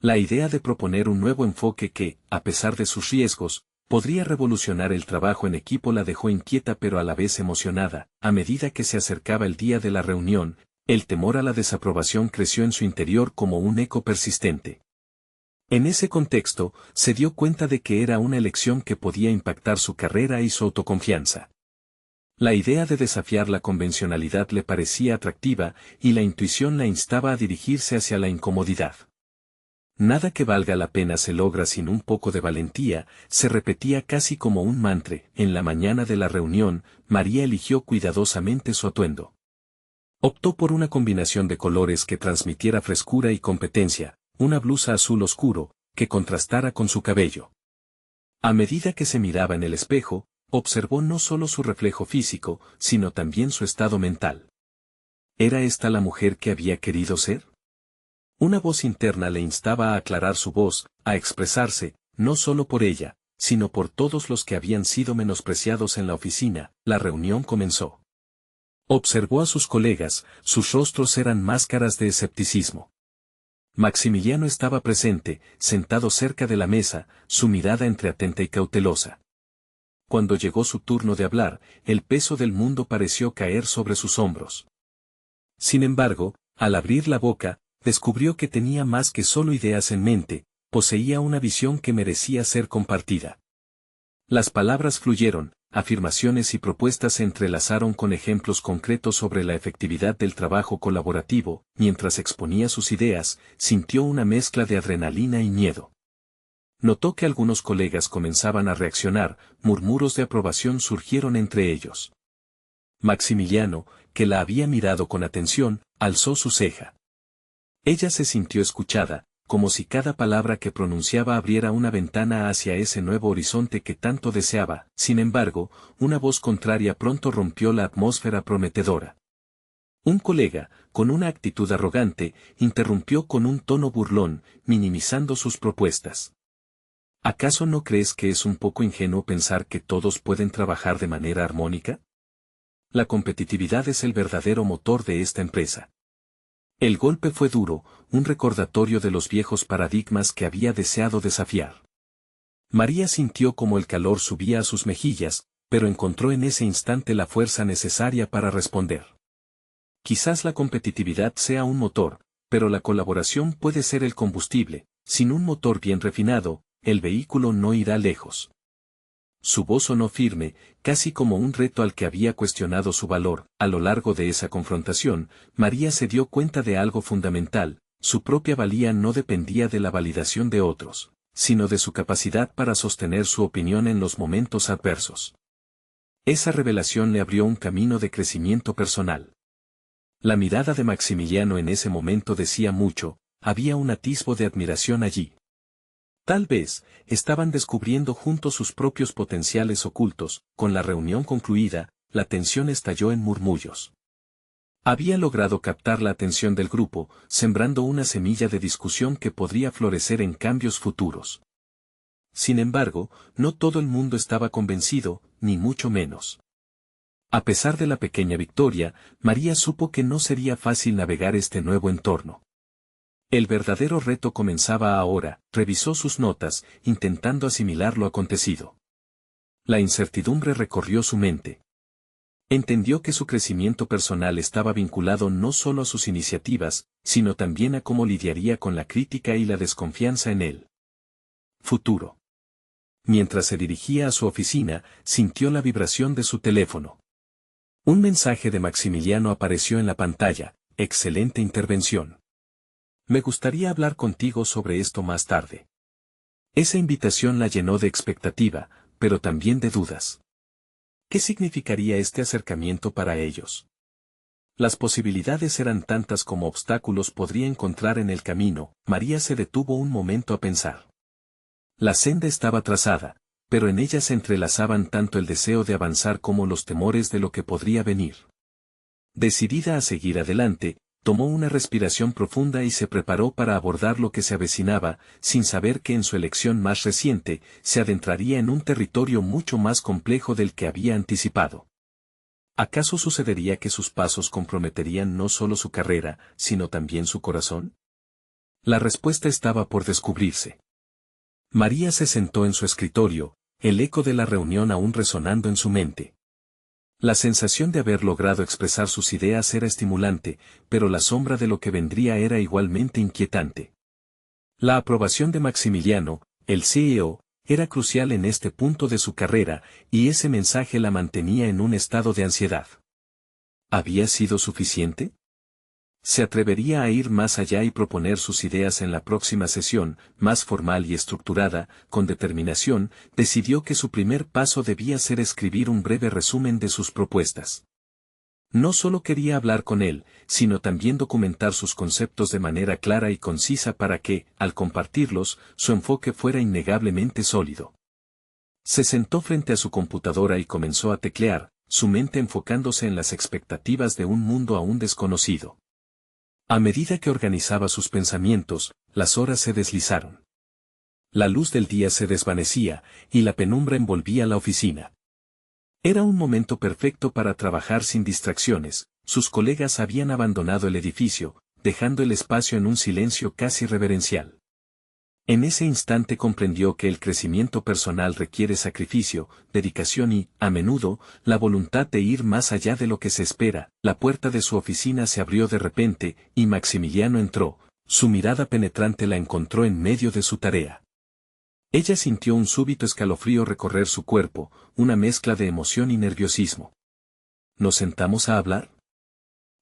La idea de proponer un nuevo enfoque que, a pesar de sus riesgos, podría revolucionar el trabajo en equipo la dejó inquieta pero a la vez emocionada. A medida que se acercaba el día de la reunión, el temor a la desaprobación creció en su interior como un eco persistente. En ese contexto, se dio cuenta de que era una elección que podía impactar su carrera y su autoconfianza. La idea de desafiar la convencionalidad le parecía atractiva, y la intuición la instaba a dirigirse hacia la incomodidad. Nada que valga la pena se logra sin un poco de valentía, se repetía casi como un mantra. En la mañana de la reunión, María eligió cuidadosamente su atuendo. Optó por una combinación de colores que transmitiera frescura y competencia, una blusa azul oscuro, que contrastara con su cabello. A medida que se miraba en el espejo, observó no solo su reflejo físico, sino también su estado mental. ¿Era esta la mujer que había querido ser? Una voz interna le instaba a aclarar su voz, a expresarse, no solo por ella, sino por todos los que habían sido menospreciados en la oficina. La reunión comenzó. Observó a sus colegas, sus rostros eran máscaras de escepticismo. Maximiliano estaba presente, sentado cerca de la mesa, su mirada entre atenta y cautelosa. Cuando llegó su turno de hablar, el peso del mundo pareció caer sobre sus hombros. Sin embargo, al abrir la boca, descubrió que tenía más que solo ideas en mente, poseía una visión que merecía ser compartida. Las palabras fluyeron, afirmaciones y propuestas se entrelazaron con ejemplos concretos sobre la efectividad del trabajo colaborativo. Mientras exponía sus ideas, sintió una mezcla de adrenalina y miedo. Notó que algunos colegas comenzaban a reaccionar, murmuros de aprobación surgieron entre ellos. Maximiliano, que la había mirado con atención, alzó su ceja. Ella se sintió escuchada, como si cada palabra que pronunciaba abriera una ventana hacia ese nuevo horizonte que tanto deseaba. Sin embargo, una voz contraria pronto rompió la atmósfera prometedora. Un colega, con una actitud arrogante, interrumpió con un tono burlón, minimizando sus propuestas. ¿Acaso no crees que es un poco ingenuo pensar que todos pueden trabajar de manera armónica? La competitividad es el verdadero motor de esta empresa. El golpe fue duro, un recordatorio de los viejos paradigmas que había deseado desafiar. María sintió como el calor subía a sus mejillas, pero encontró en ese instante la fuerza necesaria para responder. Quizás la competitividad sea un motor, pero la colaboración puede ser el combustible. Sin un motor bien refinado, el vehículo no irá lejos. Su voz sonó firme, casi como un reto al que había cuestionado su valor. A lo largo de esa confrontación, María se dio cuenta de algo fundamental: su propia valía no dependía de la validación de otros, sino de su capacidad para sostener su opinión en los momentos adversos. Esa revelación le abrió un camino de crecimiento personal. La mirada de Maximiliano en ese momento decía mucho, había un atisbo de admiración allí. Tal vez, estaban descubriendo juntos sus propios potenciales ocultos. Con la reunión concluida, la tensión estalló en murmullos. Había logrado captar la atención del grupo, sembrando una semilla de discusión que podría florecer en cambios futuros. Sin embargo, no todo el mundo estaba convencido, ni mucho menos. A pesar de la pequeña victoria, María supo que no sería fácil navegar este nuevo entorno. El verdadero reto comenzaba ahora. Revisó sus notas, intentando asimilar lo acontecido. La incertidumbre recorrió su mente. Entendió que su crecimiento personal estaba vinculado no solo a sus iniciativas, sino también a cómo lidiaría con la crítica y la desconfianza en él. Futuro. Mientras se dirigía a su oficina, sintió la vibración de su teléfono. Un mensaje de Maximiliano apareció en la pantalla: excelente intervención. Me gustaría hablar contigo sobre esto más tarde. Esa invitación la llenó de expectativa, pero también de dudas. ¿Qué significaría este acercamiento para ellos? Las posibilidades eran tantas como obstáculos podría encontrar en el camino. María se detuvo un momento a pensar. La senda estaba trazada, pero en ella se entrelazaban tanto el deseo de avanzar como los temores de lo que podría venir. Decidida a seguir adelante, tomó una respiración profunda y se preparó para abordar lo que se avecinaba, sin saber que en su elección más reciente, se adentraría en un territorio mucho más complejo del que había anticipado. ¿Acaso sucedería que sus pasos comprometerían no solo su carrera, sino también su corazón? La respuesta estaba por descubrirse. María se sentó en su escritorio, el eco de la reunión aún resonando en su mente. La sensación de haber logrado expresar sus ideas era estimulante, pero la sombra de lo que vendría era igualmente inquietante. La aprobación de Maximiliano, el CEO, era crucial en este punto de su carrera, y ese mensaje la mantenía en un estado de ansiedad. ¿Había sido suficiente? ¿Se atrevería a ir más allá y proponer sus ideas en la próxima sesión, más formal y estructurada? Con determinación, decidió que su primer paso debía ser escribir un breve resumen de sus propuestas. No solo quería hablar con él, sino también documentar sus conceptos de manera clara y concisa para que, al compartirlos, su enfoque fuera innegablemente sólido. Se sentó frente a su computadora y comenzó a teclear, su mente enfocándose en las expectativas de un mundo aún desconocido. A medida que organizaba sus pensamientos, las horas se deslizaron. La luz del día se desvanecía, y la penumbra envolvía la oficina. Era un momento perfecto para trabajar sin distracciones. Sus colegas habían abandonado el edificio, dejando el espacio en un silencio casi reverencial. En ese instante comprendió que el crecimiento personal requiere sacrificio, dedicación y, a menudo, la voluntad de ir más allá de lo que se espera. La puerta de su oficina se abrió de repente, y Maximiliano entró. Su mirada penetrante la encontró en medio de su tarea. Ella sintió un súbito escalofrío recorrer su cuerpo, una mezcla de emoción y nerviosismo. ¿Nos sentamos a hablar?,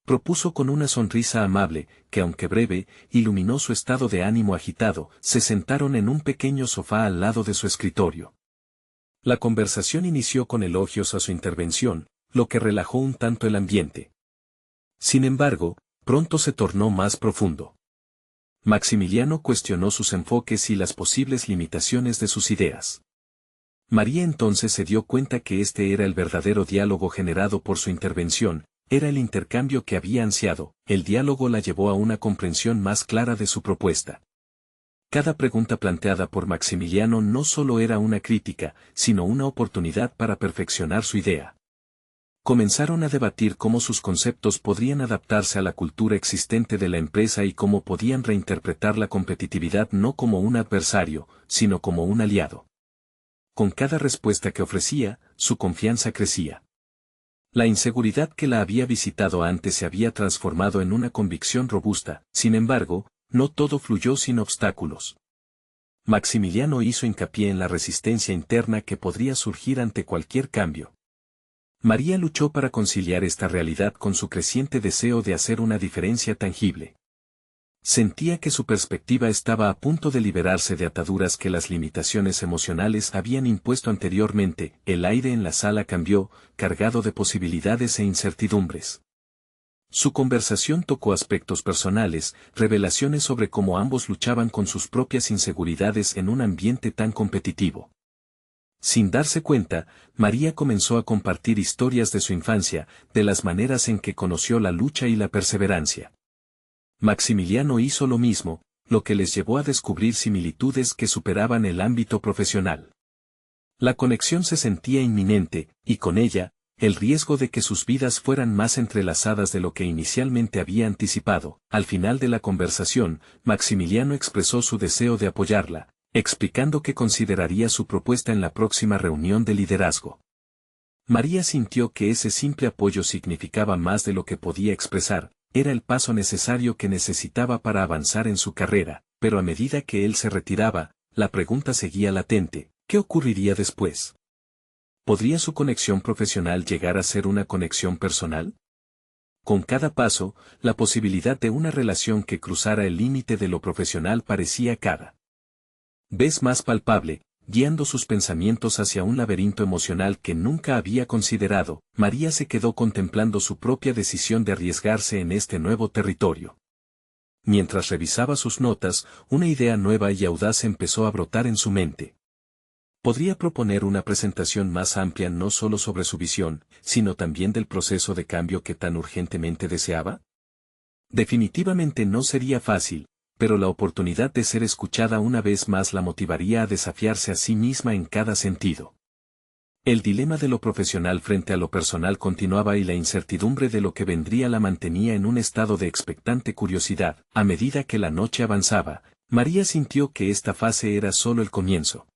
propuso con una sonrisa amable, que aunque breve, iluminó su estado de ánimo agitado. Se sentaron en un pequeño sofá al lado de su escritorio. La conversación inició con elogios a su intervención, lo que relajó un tanto el ambiente. Sin embargo, pronto se tornó más profundo. Maximiliano cuestionó sus enfoques y las posibles limitaciones de sus ideas. María entonces se dio cuenta que este era el verdadero diálogo generado por su intervención. Era el intercambio que había ansiado. El diálogo la llevó a una comprensión más clara de su propuesta. Cada pregunta planteada por Maximiliano no solo era una crítica, sino una oportunidad para perfeccionar su idea. Comenzaron a debatir cómo sus conceptos podrían adaptarse a la cultura existente de la empresa y cómo podían reinterpretar la competitividad no como un adversario, sino como un aliado. Con cada respuesta que ofrecía, su confianza crecía. La inseguridad que la había visitado antes se había transformado en una convicción robusta. Sin embargo, no todo fluyó sin obstáculos. Maximiliano hizo hincapié en la resistencia interna que podría surgir ante cualquier cambio. María luchó para conciliar esta realidad con su creciente deseo de hacer una diferencia tangible. Sentía que su perspectiva estaba a punto de liberarse de ataduras que las limitaciones emocionales habían impuesto anteriormente. El aire en la sala cambió, cargado de posibilidades e incertidumbres. Su conversación tocó aspectos personales, revelaciones sobre cómo ambos luchaban con sus propias inseguridades en un ambiente tan competitivo. Sin darse cuenta, María comenzó a compartir historias de su infancia, de las maneras en que conoció la lucha y la perseverancia. Maximiliano hizo lo mismo, lo que les llevó a descubrir similitudes que superaban el ámbito profesional. La conexión se sentía inminente, y con ella, el riesgo de que sus vidas fueran más entrelazadas de lo que inicialmente había anticipado. Al final de la conversación, Maximiliano expresó su deseo de apoyarla, explicando que consideraría su propuesta en la próxima reunión de liderazgo. María sintió que ese simple apoyo significaba más de lo que podía expresar. Era el paso necesario que necesitaba para avanzar en su carrera, pero a medida que él se retiraba, la pregunta seguía latente: ¿qué ocurriría después? ¿Podría su conexión profesional llegar a ser una conexión personal? Con cada paso, la posibilidad de una relación que cruzara el límite de lo profesional parecía cada vez más palpable, guiando sus pensamientos hacia un laberinto emocional que nunca había considerado. María se quedó contemplando su propia decisión de arriesgarse en este nuevo territorio. Mientras revisaba sus notas, una idea nueva y audaz empezó a brotar en su mente. ¿Podría proponer una presentación más amplia no solo sobre su visión, sino también del proceso de cambio que tan urgentemente deseaba? Definitivamente no sería fácil, pero la oportunidad de ser escuchada una vez más la motivaría a desafiarse a sí misma en cada sentido. El dilema de lo profesional frente a lo personal continuaba y la incertidumbre de lo que vendría la mantenía en un estado de expectante curiosidad. A medida que la noche avanzaba, María sintió que esta fase era solo el comienzo.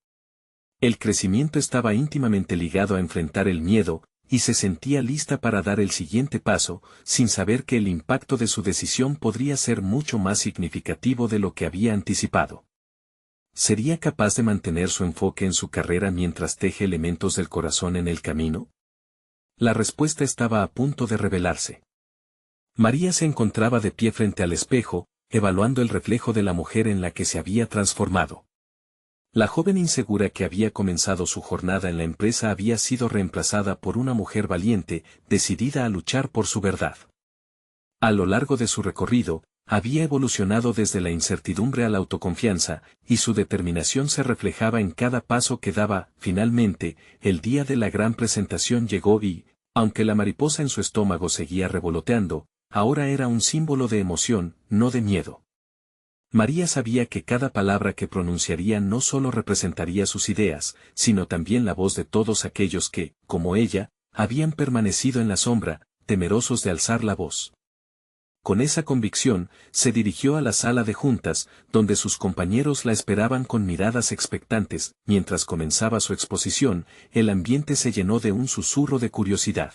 El crecimiento estaba íntimamente ligado a enfrentar el miedo, y se sentía lista para dar el siguiente paso, sin saber que el impacto de su decisión podría ser mucho más significativo de lo que había anticipado. ¿Sería capaz de mantener su enfoque en su carrera mientras teje elementos del corazón en el camino? La respuesta estaba a punto de revelarse. María se encontraba de pie frente al espejo, evaluando el reflejo de la mujer en la que se había transformado. La joven insegura que había comenzado su jornada en la empresa había sido reemplazada por una mujer valiente, decidida a luchar por su verdad. A lo largo de su recorrido, había evolucionado desde la incertidumbre a la autoconfianza, y su determinación se reflejaba en cada paso que daba. Finalmente, el día de la gran presentación llegó y, aunque la mariposa en su estómago seguía revoloteando, ahora era un símbolo de emoción, no de miedo. María sabía que cada palabra que pronunciaría no solo representaría sus ideas, sino también la voz de todos aquellos que, como ella, habían permanecido en la sombra, temerosos de alzar la voz. Con esa convicción, se dirigió a la sala de juntas, donde sus compañeros la esperaban con miradas expectantes. Mientras comenzaba su exposición, el ambiente se llenó de un susurro de curiosidad.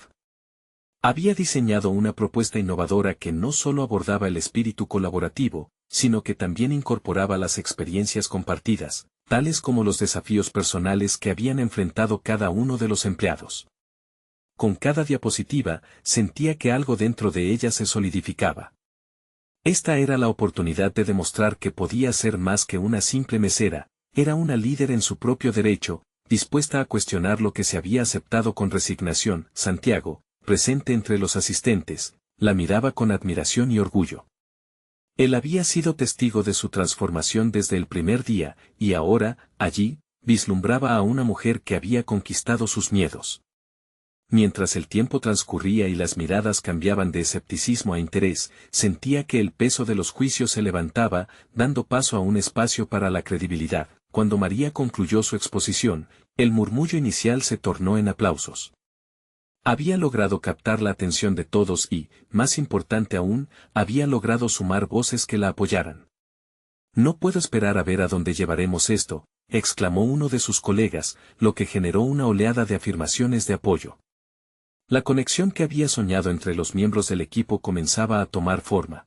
Había diseñado una propuesta innovadora que no solo abordaba el espíritu colaborativo, sino que también incorporaba las experiencias compartidas, tales como los desafíos personales que habían enfrentado cada uno de los empleados. Con cada diapositiva, sentía que algo dentro de ella se solidificaba. Esta era la oportunidad de demostrar que podía ser más que una simple mesera, era una líder en su propio derecho, dispuesta a cuestionar lo que se había aceptado con resignación. Santiago, presente entre los asistentes, la miraba con admiración y orgullo. Él había sido testigo de su transformación desde el primer día, y ahora, allí, vislumbraba a una mujer que había conquistado sus miedos. Mientras el tiempo transcurría y las miradas cambiaban de escepticismo a interés, sentía que el peso de los juicios se levantaba, dando paso a un espacio para la credibilidad. Cuando María concluyó su exposición, el murmullo inicial se tornó en aplausos. Había logrado captar la atención de todos y, más importante aún, había logrado sumar voces que la apoyaran. «No puedo esperar a ver a dónde llevaremos esto», exclamó uno de sus colegas, lo que generó una oleada de afirmaciones de apoyo. La conexión que había soñado entre los miembros del equipo comenzaba a tomar forma.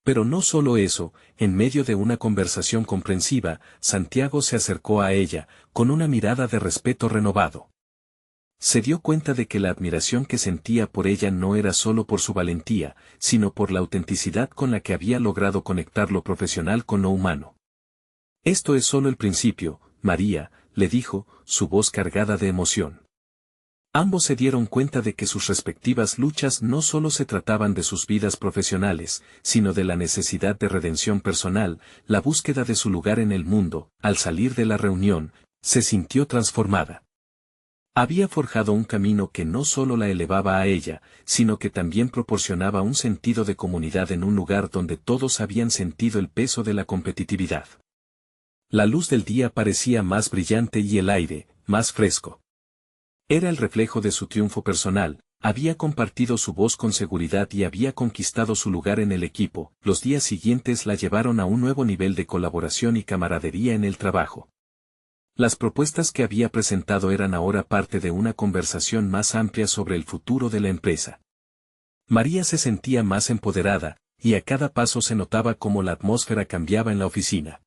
Pero no solo eso, en medio de una conversación comprensiva, Santiago se acercó a ella, con una mirada de respeto renovado. Se dio cuenta de que la admiración que sentía por ella no era solo por su valentía, sino por la autenticidad con la que había logrado conectar lo profesional con lo humano. «Esto es solo el principio, María», le dijo, su voz cargada de emoción. Ambos se dieron cuenta de que sus respectivas luchas no solo se trataban de sus vidas profesionales, sino de la necesidad de redención personal, la búsqueda de su lugar en el mundo. Al salir de la reunión, se sintió transformada. Había forjado un camino que no solo la elevaba a ella, sino que también proporcionaba un sentido de comunidad en un lugar donde todos habían sentido el peso de la competitividad. La luz del día parecía más brillante y el aire, más fresco. Era el reflejo de su triunfo personal, había compartido su voz con seguridad y había conquistado su lugar en el equipo. Los días siguientes la llevaron a un nuevo nivel de colaboración y camaradería en el trabajo. Las propuestas que había presentado eran ahora parte de una conversación más amplia sobre el futuro de la empresa. María se sentía más empoderada, y a cada paso se notaba cómo la atmósfera cambiaba en la oficina.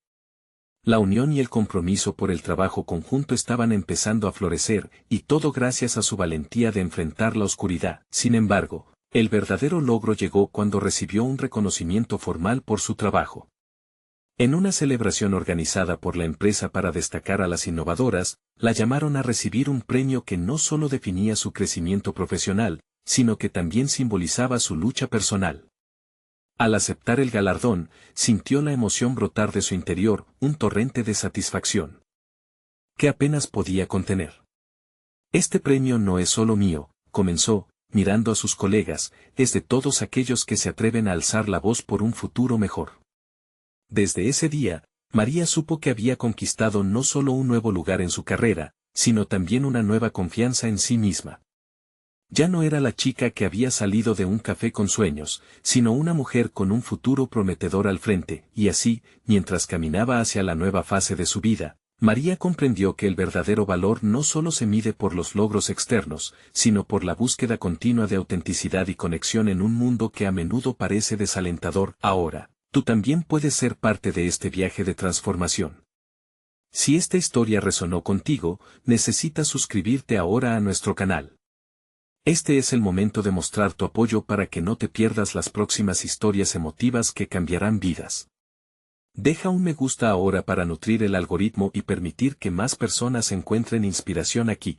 La unión y el compromiso por el trabajo conjunto estaban empezando a florecer, y todo gracias a su valentía de enfrentar la oscuridad. Sin embargo, el verdadero logro llegó cuando recibió un reconocimiento formal por su trabajo. En una celebración organizada por la empresa para destacar a las innovadoras, la llamaron a recibir un premio que no solo definía su crecimiento profesional, sino que también simbolizaba su lucha personal. Al aceptar el galardón, sintió la emoción brotar de su interior, un torrente de satisfacción que apenas podía contener. «Este premio no es solo mío», comenzó, mirando a sus colegas, es de todos aquellos que se atreven a alzar la voz por un futuro mejor. Desde ese día, María supo que había conquistado no solo un nuevo lugar en su carrera, sino también una nueva confianza en sí misma. Ya no era la chica que había salido de un café con sueños, sino una mujer con un futuro prometedor al frente, y así, mientras caminaba hacia la nueva fase de su vida, María comprendió que el verdadero valor no solo se mide por los logros externos, sino por la búsqueda continua de autenticidad y conexión en un mundo que a menudo parece desalentador. Ahora, tú también puedes ser parte de este viaje de transformación. Si esta historia resonó contigo, necesitas suscribirte ahora a nuestro canal. Este es el momento de mostrar tu apoyo para que no te pierdas las próximas historias emotivas que cambiarán vidas. Deja un me gusta ahora para nutrir el algoritmo y permitir que más personas encuentren inspiración aquí.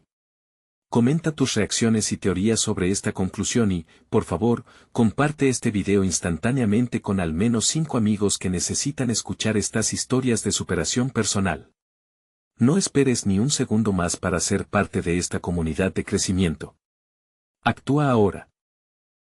Comenta tus reacciones y teorías sobre esta conclusión y, por favor, comparte este video instantáneamente con al menos 5 amigos que necesitan escuchar estas historias de superación personal. No esperes ni un segundo más para ser parte de esta comunidad de crecimiento. Actúa ahora.